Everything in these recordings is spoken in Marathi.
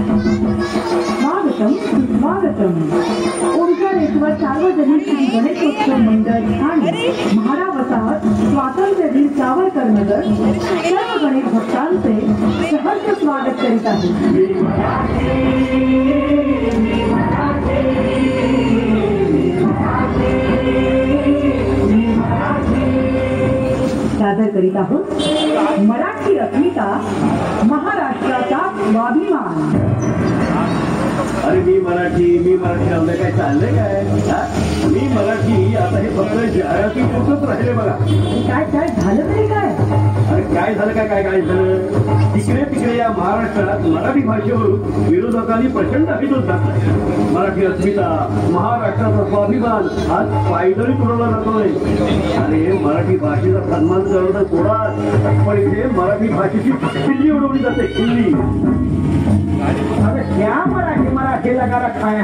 स्वागतम सुस्वागतम. ओंकारेश्वर सार्वजनिक श्री गणेशोत्सव मंडळ आणि म्हाडा वसाहत स्वातंत्र्यवीर सावरकर नगर सर्व गणेश भक्तांचे सहर्ष स्वागत करीत आहे. सादर करीत आहोत मराठी अस्मिता महाराष्ट्राचा स्वाभिमान. अरे मी मराठी राहून काय चाललंय काय? मी मराठी आता हे फक्त जाहिराती पुरतच राहिले बघा. काय काय झालं तरी काय? अरे काय झालं काय झालं? तिकडे या महाराष्ट्रात मराठी भाषेवरून विरोधकांनी प्रचंड अभिजोत टाकलाय. मराठी अस्मिता महाराष्ट्राचा स्वाभिमान आज पायदळी तुडवला जातोय. अरे मराठी भाषेचा सन्मान करणं थोडा, पण इथे मराठी भाषेची खिल्ली उडवली जाते. खिल्ली. अरे क्या मराठी लगा रखा है?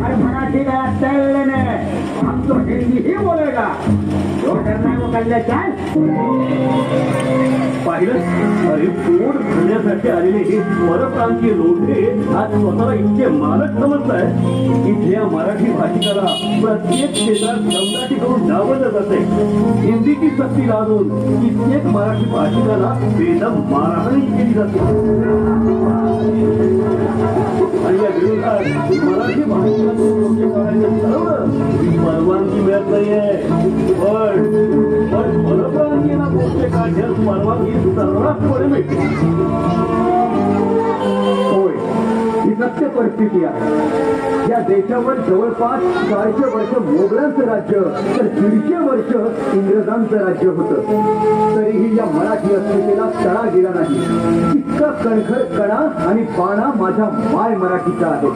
अरे मराठी का चलने हम तो हिंदी ही बोलेगा. जो करना है वो कर ले. चल पाहिलं? अरे पोट भरण्यासाठी आलेले हे परप्रांतीय लोढे आज स्वतःला इतके मालक समजताय की ज्या मराठी भाषिकाला प्रत्येक क्षेत्रात दमदाटी करून डावललं जाते. हिंदीची सक्ती लादून कित्येक मराठी भाषिकाला बेदम मारहाणी केली जाते. आणि या विरोधात मराठी भाषेला करायचं ठरवलं परवानगी मिळत नाहीये. पण परप्रांतीयांना गोष्ट काढण्यास परवानगी सर्रासपणे मिळते. होय, ही सत्य परिस्थिती आहे. या देशावर जवळपास 400 वर्ष मोगलांचं राज्य तर 150 वर्ष इंग्रजांचं राज्य होतं. तरीही या मराठी अस्मितेला तडा गेला नाही. इतका कणखर कणा आणि बाणा माझ्या माय मराठीचा आहे.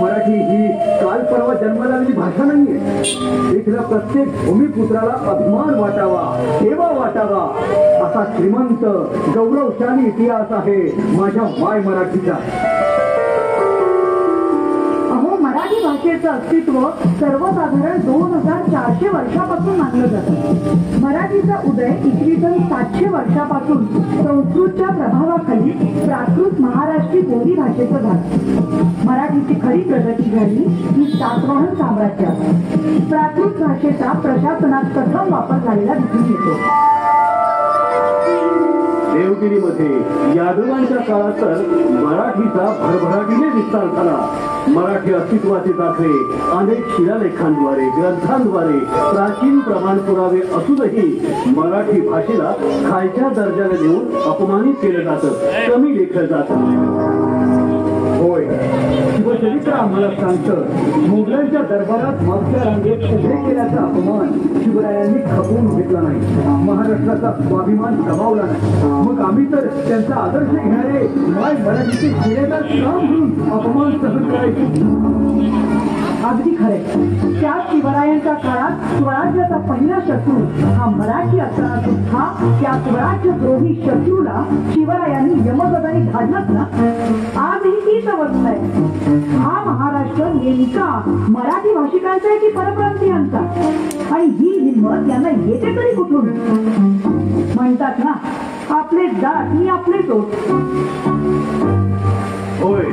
मराठी ही काल परवा जन्माला आलेली भाषा नाहीये. इथल्या प्रत्येक भूमिपुत्राला अभिमान वाटावा, सेवा वाटावा असा श्रीमंत गौरवशाली इतिहास आहे माझ्या माय मराठीचा. मराठी भाषेचं अस्तित्व सर्वसाधारण 2400 वर्षापासून मानलं जातं. मराठीचा उदय इसवी सन 700 वर्षापासून संस्कृतच्या प्रभावाखाली प्राकृत महाराष्ट्री बोली भाषेचं झालं. मराठीची खरी प्रगती झाली ही सातवाहन साम्राज्यात. प्राकृत भाषेचा प्रशासनात प्रथम वापर झालेला दिसून येतो. देवगिरीमध्ये यादवांच्या काळात तर मराठीचा भरभराटीने विस्तार झाला. मराठी अस्तित्वाचे दाखले अनेक शिलालेखांद्वारे ग्रंथांद्वारे प्राचीन प्रमाण पुरावे असूनही मराठी भाषेला खालच्या दर्जाला देऊन अपमानित केलं जातं, कमी लेखलं जातं. होय, शिवचरित्र आम्हाला सांगतं मुघलांच्या दरबारात मागच्या रांगेत उभे केल्याचा अपमान शिवरायांनी खपवून घेतला नाही. महाराष्ट्राचा स्वाभिमान गमावला नाही. मग आम्ही तर त्यांचा आदर्श घेणारे माय मराठीचे शिलेदार काम म्हणून अपमान सहन करायचे. अगदी खरे. त्या शिवरायांच्या काळात स्वराज्याचा पहिला शत्रू हा मराठी असताना सुद्धा त्या स्वराज्यद्रोही शत्रूला शिवरायांनी यमगदाने धाडलंच ना. आजही तीच अवस्था आहे. हा महाराष्ट्र नेमका मराठी भाषिकांचा आहे की परप्रांतीयांचा? आणि ही हिंमत यांना येते तरी कुठून? म्हणतात ना, आपले जात मी आपले तोच. होय,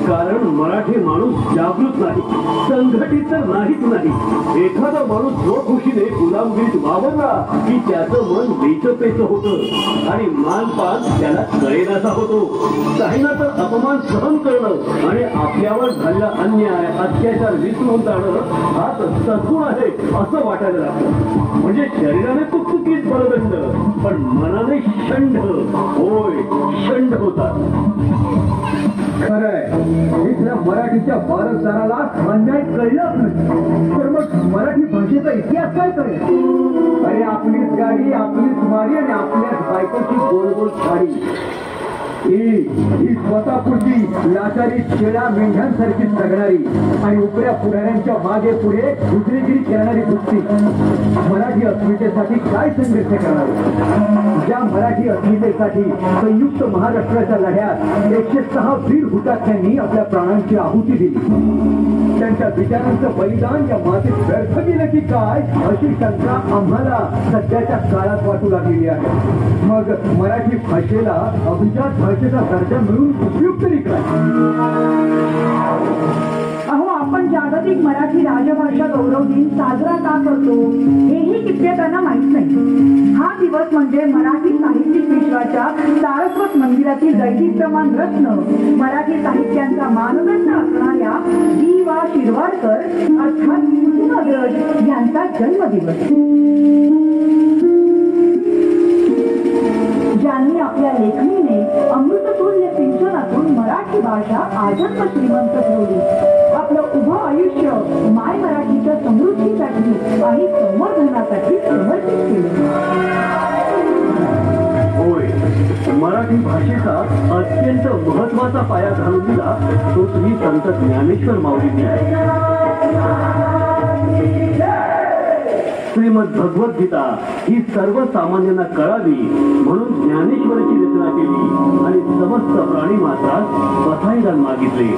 कारण मराठी माणूस जागृत नाही, संघटित तर नाहीच नाही. एखादा माणूस जोखुशीने गुलामगिरीत वावरला की त्याचं मन बेचपेच होतं आणि मानपान त्याला कळेनासा होतो. काहींना तर अपमान सहन करणं आणि आपल्यावर झालेला अन्याय अत्याचार विसरून जाणं हाच सद्गुण आहे असं वाटायला लागतं. म्हणजे शरीराने तुकतुकीत बळदंड, पण मनाने षंड. होय, षंड होतात. खरंय, इथल्या मराठीच्या वारसदाराला अन्याय कळलंच नाही तर मग मराठी भाषेचा इतिहास काय करेल? अरे आपलीच गाडी, आपलीच मारी आणि आपल्याच बायकोची गोल गोल साडी. ही स्वतःपुरती लाचारी शेळ्या मेंढ्यांसारखी जगणारी आणि उपऱ्या पुढाऱ्यांच्या मागे पुढे दुसरीगिरी करणारी वृत्ती मराठी अस्मितेसाठी काय संघर्ष करणार? ज्या मराठी अस्मितेसाठी संयुक्त महाराष्ट्राच्या लढ्यात 106 वीर हुतात्म्यांनी आपल्या प्राणांची आहुती दिली, त्यांच्या विचारांचं बलिदान या मातीत व्यर्थ गेलं की काय अशी शंका आम्हाला सध्याच्या काळात वाटू लागलेली आहे. मग मराठी भाषेला अभिजात भाषेचा दर्जा मिळून उपयोग तरी काय? राजभाषा गौरव दिन साजरा का करतो हेही कित्येकांना माहीत नाही. हा दिवस म्हणजे मराठी साहित्यिक विश्वाच्या सारस्वत मंदिरातील दैदिप्यमान रत्न मराठी साहित्यांचा मानदंड असणाऱ्या दी वा शिरवाडकर अर्थात कुसुमाग्रज यांचा जन्मदिवस. ज्यांनी आपल्या लेखणीने अमृततुल्य सिंचनातून मराठी भाषा आजन्म श्रीमंत ठेवली. आपलं उभं आयुष्य माय मराठीच्या समृद्धीसाठी आणि संवर्धनासाठी समर्पित केलं. होय, मराठी भाषेचा अत्यंत महत्वाचा पाया घालून दिला तो श्री संत ज्ञानेश्वर माऊलींनी. श्रीमद भगवद्गीता ही सर्वसामान्यांना कळावी म्हणून ज्ञानेश्वराची रचना केली आणि समस्त प्राणी मात्रास बसायला मागितले.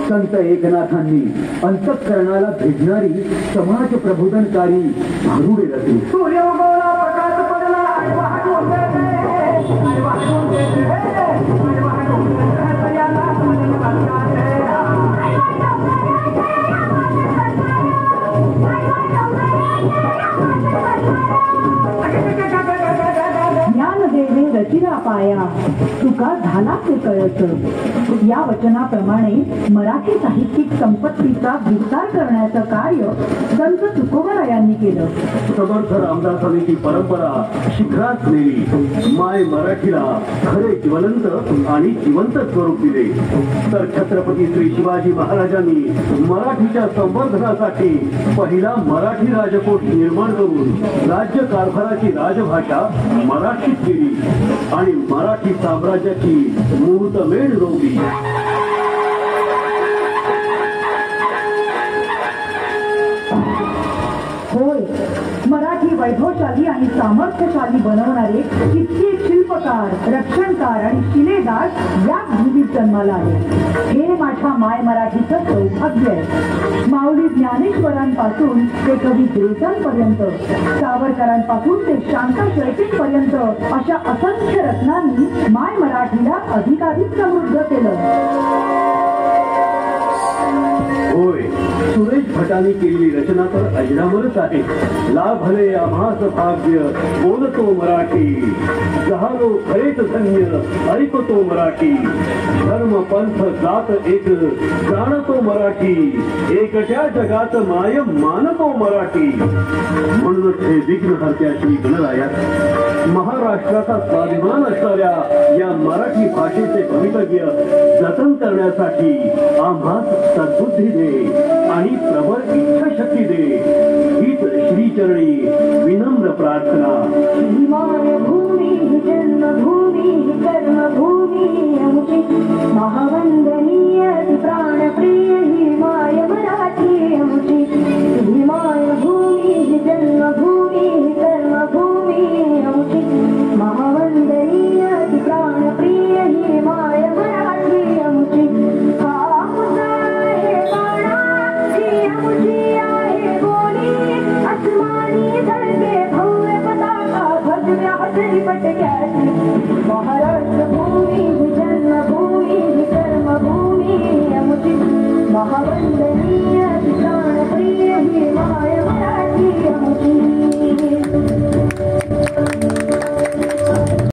संत एकनाथांनी अंतःकरणाला भेटणारी समाज प्रबोधनकारी भारुडे रचली. सूर्य उगवला, प्रकाश पडला आणि वाहत होते आणि वाहत होते आणि वाहत होते सगळ्यांना ज्ञानदेवे रचिला पाया तुका झाला ते कळत. या वचनाप्रमाणे मराठी साहित्यिक संपत्तीचा विस्तार करण्याचं कार्य संत तुकोबारायांनी केलं. समर्थ रामदासांनी ती परंपरा शिखरात नेली. माय मराठीला खरे ज्वलंत आणि जिवंत स्वरूप दिले. तर छत्रपती श्री शिवाजी महाराजांनी मराठीच्या संवर्धनासाठी पहिला मराठी राजकोट निर्माण करून राज्य कारभाराची राजभाषा मराठीत केली आणि मराठी साम्राज्याची मुहूर्तमेढ रोवली. होय, मराठी वैभवशाली आणि सामर्थ्यशाली बनवणारे कित्येक शिल्पकार, रक्षणकार आणि शिलेदार या भूमीत जन्माला आले. हे माझ्या माय मराठीचं सौभाग्य आहे. माऊली ज्ञानेश्वरांपासून ते कवी देसाईपर्यंत, सावरकरांपासून ते शांता शेळकेंपर्यंत अशा असंख्य रत्नांनी माय मराठीला अधिकाधिक समृद्ध केलं. होय, सुरेश भटांनी केलेली रचना तर अजरामरच आहे. लाभले आम्हास भाग्य बोलतो मराठी, जहालो खरेच धन्य ऐकतो मराठी, धर्म पंथ जात एक जाणतो मराठी, एकट्या जगात माय मानतो मराठी. म्हणूनच हे विघ्नहर्त्या श्री गणरायात महाराष्ट्राचा स्वाभिमान असणाऱ्या या मराठी भाषेचे भवितव्य जतन करण्यासाठी आम्हास सद्बुद्धी दे आणि प्रबळ इच्छाशक्ती दे हीच श्रीचरणी विनम्र प्रार्थना. भूमी जन्मभूमी कर्मभूमी आमची, महावंदनीय प्राणप्रिय ही माय मराठी आमची. मायभूमी जन्मभूमी कर्मभूमी आमची, महावंदनीय प्राणप्रिय ही माय मराठी आमची. महाराष्ट्र भूमी जन्मभूमी कर्मभूमी आमची, महावंदनीय प्राणप्रिय ही माय मराठी.